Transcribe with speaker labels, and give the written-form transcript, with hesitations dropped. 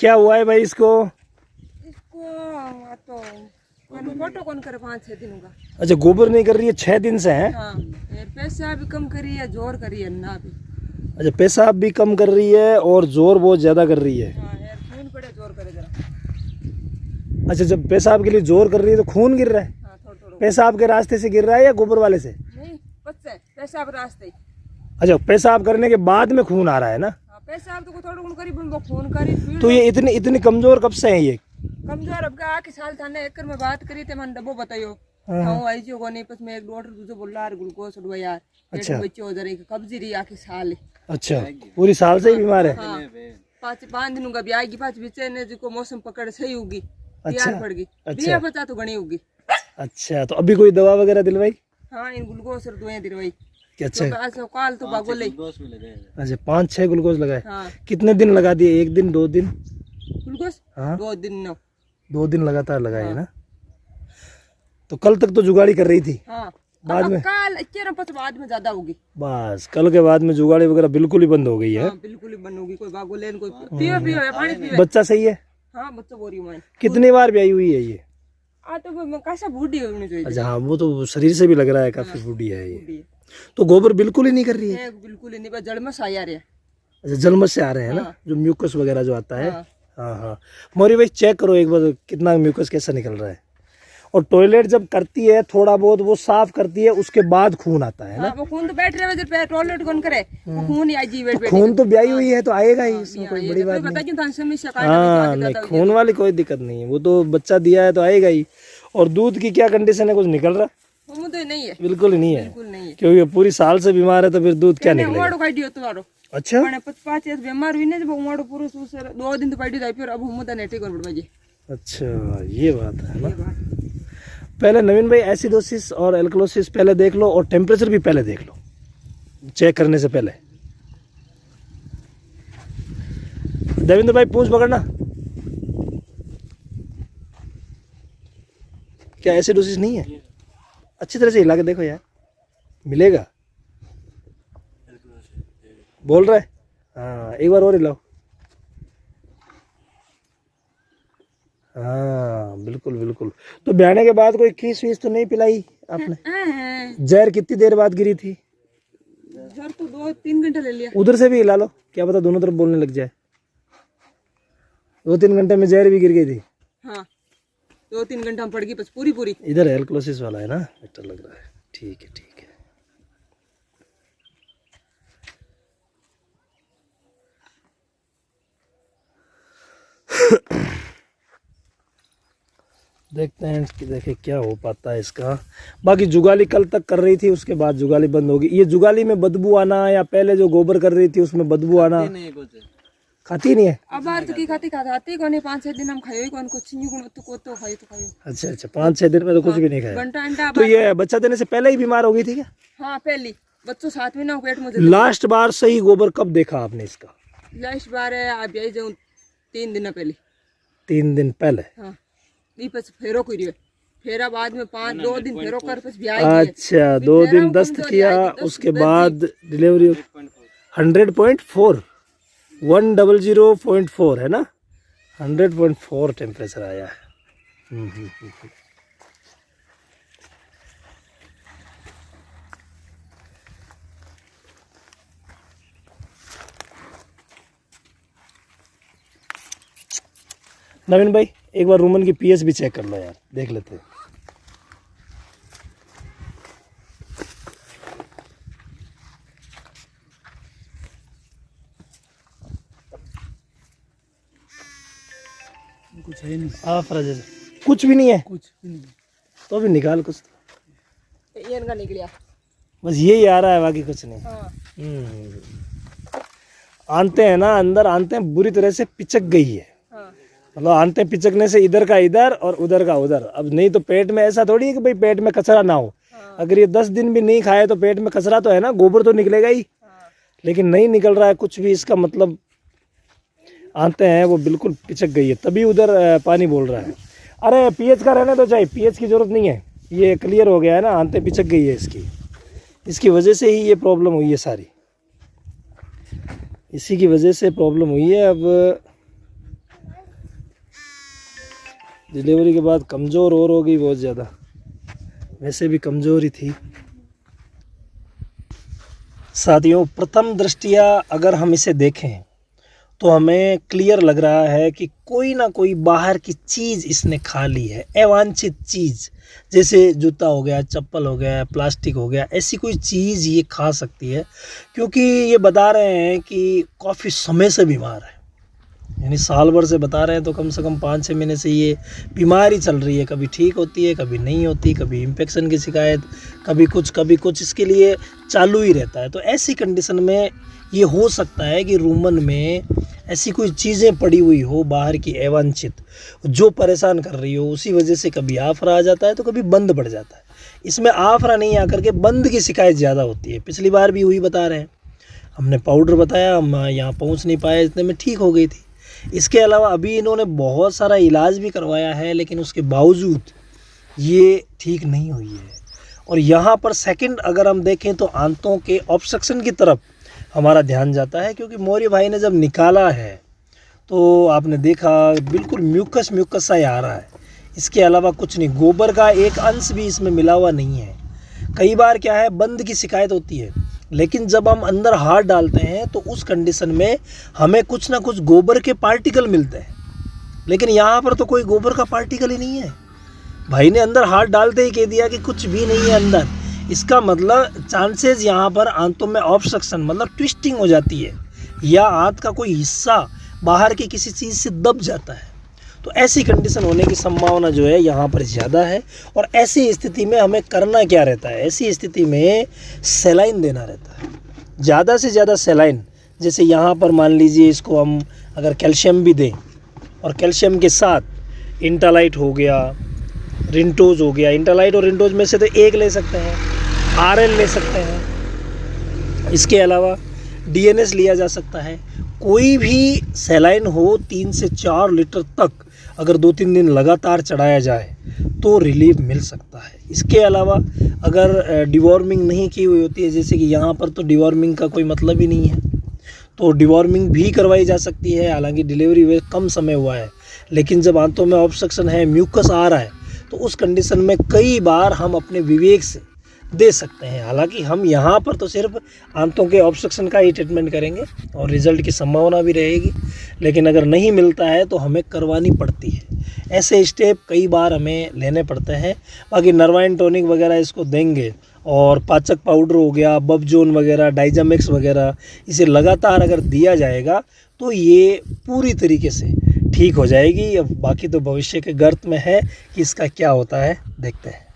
Speaker 1: क्या हुआ है भाई इसको?
Speaker 2: तो फोटो कौन करे 5-6 दिन का।
Speaker 1: अच्छा, गोबर नहीं कर रही है 6 दिन से है?
Speaker 2: हाँ, पैसा भी कम करी है, जोर करी है ना भी।
Speaker 1: अच्छा, पेशाब भी कम कर रही है और जोर बहुत ज्यादा कर रही है।
Speaker 2: हाँ यार, खून पड़े जोर करे जरा।
Speaker 1: अच्छा, जब पेशाब के लिए जोर कर रही है तो खून गिर रहा है?
Speaker 2: हाँ, थोड़ा
Speaker 1: पेशाब के रास्ते से गिर रहा है या गोबर वाले से?
Speaker 2: नहीं, बच्चे पेशाब रास्ते।
Speaker 1: अच्छा, पेशाब करने के बाद में खून आ रहा है ना?
Speaker 2: हाँ, पेशाब तो थोड़ा करी वो खून करी।
Speaker 1: तो ये इतनी कमजोर कब से है ये?
Speaker 2: कमजोर अब का साल था ना, एक में बात करी थे, मैंने डब्बो बतायो। हाँ, आई जो नहीं, बस मैं एक डॉक्टर तुझे बोल रहा है ग्लूकोज उठवा यार।
Speaker 1: अच्छा,
Speaker 2: बच्चे हो जरा कब्जी रही आके साल।
Speaker 1: अच्छा, पूरी साल से ही बीमार है?
Speaker 2: हाँ, 5 दिनों का भी आएगी, 5 बीचे ने जो मौसम पकड़ सही होगी।
Speaker 1: अच्छा,
Speaker 2: पड़ गई।
Speaker 1: अच्छा,
Speaker 2: बचा तो घनी होगी।
Speaker 1: अच्छा, तो अभी कोई दवा वगैरह दिलवाई?
Speaker 2: हाँ, इन ग्लूकोज और दवाएं दिलवाई।
Speaker 1: अच्छा,
Speaker 2: तो काल तो बागो ले।
Speaker 1: अच्छा, 5-6 ग्लूकोज लगाए?
Speaker 2: हाँ।
Speaker 1: कितने दिन लगा दिए? 1 दिन 2 दिन?
Speaker 2: ग्लूकोज?
Speaker 1: हाँ,
Speaker 2: 2 दिन न।
Speaker 1: 2 दिन लगातार लगाए है
Speaker 2: हाँ।
Speaker 1: ना? तो कल तक तो जुगाड़ी कर रही थी?
Speaker 2: हाँ,
Speaker 1: बाद में
Speaker 2: काल 11 बाद में ज्यादा होगी।
Speaker 1: बस कल के बाद में जुगाड़ी वगैरह बिल्कुल ही बंद हो गई है?
Speaker 2: हाँ, बिल्कुल ही बंद होगी। कोई बागो लेन, कोई पियो पानी पियो।
Speaker 1: बच्चा सही है?
Speaker 2: हाँ, बच्चा बोरी में
Speaker 1: कितनी बार ब्याई हुई है ये?
Speaker 2: तो कैसा बूढ़ी होनी चाहिए।
Speaker 1: अच्छा, हाँ, वो तो शरीर से भी लग रहा है काफी बूढ़ी है ये। तो गोबर बिल्कुल ही नहीं कर रही है?
Speaker 2: बिल्कुल ही नहीं, बस जड़ में साया रहे।
Speaker 1: अच्छा, जलमत से आ रहे हैं ना?
Speaker 2: हाँ।
Speaker 1: जो म्यूकस वगैरह जो आता है।
Speaker 2: हाँ।
Speaker 1: हाँ, हाँ। मोरी भाई चेक करो एक बार कितना म्यूकस कैसा निकल रहा है। और टॉयलेट जब करती है थोड़ा बहुत वो साफ करती है, उसके बाद खून आता है ना?
Speaker 2: हाँ, वो खून तो बैठ रहे हैं, टॉयलेट कौन करे, वो खून ही आई जी बैठ।
Speaker 1: खून तो ब्याई हुई है तो आएगा ही, इसमें कोई बड़ी बात नहीं। हाँ, नहीं, खून वाली कोई दिक्कत नहीं है, वो तो बच्चा दिया है तो आएगा ही। और दूध की क्या कंडीशन है, कुछ निकल रहा?
Speaker 2: वो तो नहीं है,
Speaker 1: बिल्कुल नहीं है,
Speaker 2: बिल्कुल नहीं है।
Speaker 1: क्योंकि पूरी साल से बीमार है तो फिर दूध क्या निकलेगा? अच्छा,
Speaker 2: 5 बीमार हुई ना जब उमाड़ो पूरा 2 दिन तो पड़ी था, फिर अब हम तो नेटे कर बढ़।
Speaker 1: अच्छा, ये बात है ना? पहले नवीन भाई एसिडोसिस और एल्कलोसिस पहले देख लो और टेम्परेचर भी पहले देख लो चेक करने से पहले। देवेंद्र भाई पूंछ पकड़ना। क्या एसिडोसिस नहीं है? अच्छी तरह से हिला के देखो यार, मिलेगा। बोल रहा है? हाँ, एक बार और हिलाओ। हाँ, बिल्कुल बिल्कुल। तो ब्याने के बाद कोई खीस वीस तो नहीं पिलाई आपने? जहर कितनी देर बाद गिरी थी?
Speaker 2: जहर तो 2-3 घंटे ले लिया।
Speaker 1: उधर से भी हिला लो, क्या पता दोनों तरफ बोलने लग जाए। 2-3 घंटे में जहर भी गिर गई थी?
Speaker 2: हाँ, 2-3 घंटा में पड़ गई बस पूरी।
Speaker 1: इधर एल्कलोसिस वाला है ना, बेटर लग रहा है। ठीक है, ठीक है। देखते हैं कि देखे क्या हो पाता है इसका। बाकी जुगाली कल तक कर रही थी, उसके बाद जुगाली बंद होगी। ये जुगाली में बदबू आना या पहले जो गोबर कर रही थी उसमें बदबू आना? खाती नहीं है?
Speaker 2: अब बाहर तो की खाती कौन 5-6 दिन हम खायो कौन कुछ नहीं को खायो।
Speaker 1: अच्छा, 5-6 दिन में तो कुछ भी नहीं खाया?
Speaker 2: घंटा अंडा।
Speaker 1: तो ये बच्चा देने से पहले ही बीमार हो गई थी क्या?
Speaker 2: हाँ, पहली बच्चों 7 महीना पेट में।
Speaker 1: लास्ट बार सही गोबर कब देखा आपने इसका?
Speaker 2: लास्ट बार है आप यही जाऊँ 3 दिन पहले।
Speaker 1: 3 दिन पहले?
Speaker 2: हाँ, फेरो करियो, फेरा बाद में 2 दिन फेरो कर बस ब्याह।
Speaker 1: अच्छा, 2 दिन दस्त किया, उसके बाद डिलीवरी 100.4 100.4 है ना? 100.4 टेम्परेचर आया है। नवीन भाई एक बार रूमन की पीएच भी चेक कर लो यार, देख लेते हैं।
Speaker 3: कुछ है नहीं।
Speaker 1: फर्ज कुछ भी नहीं है?
Speaker 3: कुछ भी नहीं।
Speaker 1: तो भी निकाल कुछ तो।
Speaker 2: ये इनका निकलिया,
Speaker 1: बस यही आ रहा है, बाकी कुछ नहीं।
Speaker 2: हाँ।
Speaker 1: आंते हैं ना अंदर, आंते हैं बुरी तरह से पिचक गई है।
Speaker 2: हाँ।
Speaker 1: मतलब आंते पिचकने से इधर का इधर और उधर का उधर। अब नहीं तो पेट में ऐसा थोड़ी है कि भाई पेट में कचरा ना हो।
Speaker 2: हाँ।
Speaker 1: अगर ये 10 दिन भी नहीं खाए तो पेट में कचरा तो है ना, गोबर तो निकलेगा ही।
Speaker 2: हाँ।
Speaker 1: लेकिन नहीं निकल रहा है कुछ भी, इसका मतलब आंते हैं वो बिल्कुल पिचक गई है, तभी उधर पानी बोल रहा है। अरे पीएच का रहने तो चाहिए, पीएच की जरूरत नहीं है, ये क्लियर हो गया है ना। आंते पिचक गई है इसकी वजह से ही ये प्रॉब्लम हुई है सारी, इसी की वजह से प्रॉब्लम हुई है। अब डिलीवरी के बाद कमज़ोर और हो गई बहुत ज़्यादा, वैसे भी कमज़ोर ही थी। साथियों, प्रथम दृष्टिया अगर हम इसे देखें तो हमें क्लियर लग रहा है कि कोई ना कोई बाहर की चीज़ इसने खा ली है, अवांछित चीज़, जैसे जूता हो गया, चप्पल हो गया, प्लास्टिक हो गया, ऐसी कोई चीज़ ये खा सकती है, क्योंकि ये बता रहे हैं कि काफ़ी समय से बीमार है, यानी साल भर से बता रहे हैं, तो कम से कम 5-6 महीने से ये बीमारी चल रही है। कभी ठीक होती है, कभी नहीं होती, कभी इन्फेक्शन की शिकायत, कभी कुछ, इसके लिए चालू ही रहता है। तो ऐसी कंडीशन में ये हो सकता है कि रूमन में ऐसी कोई चीज़ें पड़ी हुई हो बाहर की अवांछित, जो परेशान कर रही हो, उसी वजह से कभी आफरा आ जाता है तो कभी बंद पड़ जाता है। इसमें आफरा नहीं आकर के बंद की शिकायत ज़्यादा होती है। पिछली बार भी हुई, बता रहे हैं, हमने पाउडर बताया, हम यहाँ पहुँच नहीं पाए, इतने में ठीक हो गई थी। इसके अलावा अभी इन्होंने बहुत सारा इलाज भी करवाया है, लेकिन उसके बावजूद ये ठीक नहीं हुई है। और यहाँ पर सेकंड अगर हम देखें तो आंतों के ऑब्स्ट्रक्शन की तरफ हमारा ध्यान जाता है, क्योंकि मौर्य भाई ने जब निकाला है तो आपने देखा बिल्कुल म्यूकस सा ही आ रहा है। इसके अलावा कुछ नहीं, गोबर का एक अंश भी इसमें मिला हुआ नहीं है। कई बार क्या है, बंद की शिकायत होती है, लेकिन जब हम अंदर हाथ डालते हैं तो उस कंडीशन में हमें कुछ ना कुछ गोबर के पार्टिकल मिलते हैं, लेकिन यहाँ पर तो कोई गोबर का पार्टिकल ही नहीं है। भाई ने अंदर हाथ डालते ही कह दिया कि कुछ भी नहीं है अंदर। इसका मतलब चांसेस यहाँ पर आंतों में ऑब्स्ट्रक्शन मतलब ट्विस्टिंग हो जाती है, या आंत का कोई हिस्सा बाहर की किसी चीज़ से दब जाता है। तो ऐसी कंडीशन होने की संभावना जो है यहाँ पर ज़्यादा है। और ऐसी स्थिति में हमें करना क्या रहता है, ऐसी स्थिति में सेलाइन देना रहता है, ज़्यादा से ज़्यादा सेलाइन। जैसे यहाँ पर मान लीजिए इसको हम अगर कैल्शियम भी दें, और कैल्शियम के साथ इंटालाइट हो गया, रिंटोज हो गया, इंटालाइट और रिंटोज में से तो एक ले सकते हैं, आरएल ले सकते हैं, इसके अलावा डीएनएस लिया जा सकता है। कोई भी सेलाइन हो 3 से 4 लीटर तक अगर 2-3 दिन लगातार चढ़ाया जाए तो रिलीफ मिल सकता है। इसके अलावा अगर डिवॉर्मिंग नहीं की हुई होती है, जैसे कि यहाँ पर तो डिवॉर्मिंग का कोई मतलब ही नहीं है, तो डिवॉर्मिंग भी करवाई जा सकती है। हालांकि डिलीवरी वे कम समय हुआ है, लेकिन जब आंतों में ऑब्स्ट्रक्शन है, म्यूकस आ रहा है, तो उस कंडीशन में कई बार हम अपने विवेक से दे सकते हैं। हालांकि हम यहाँ पर तो सिर्फ आंतों के ऑब्स्ट्रक्शन का ही ट्रीटमेंट करेंगे और रिज़ल्ट की संभावना भी रहेगी, लेकिन अगर नहीं मिलता है तो हमें करवानी पड़ती है। ऐसे स्टेप कई बार हमें लेने पड़ते हैं। बाकी नर्वाइन टॉनिक वगैरह इसको देंगे, और पाचक पाउडर हो गया, बबजोन वगैरह, डाइजामेक्स वगैरह, इसे लगातार अगर दिया जाएगा तो ये पूरी तरीके से ठीक हो जाएगी। अब बाकी तो भविष्य के गर्त में है कि इसका क्या होता है, देखते हैं।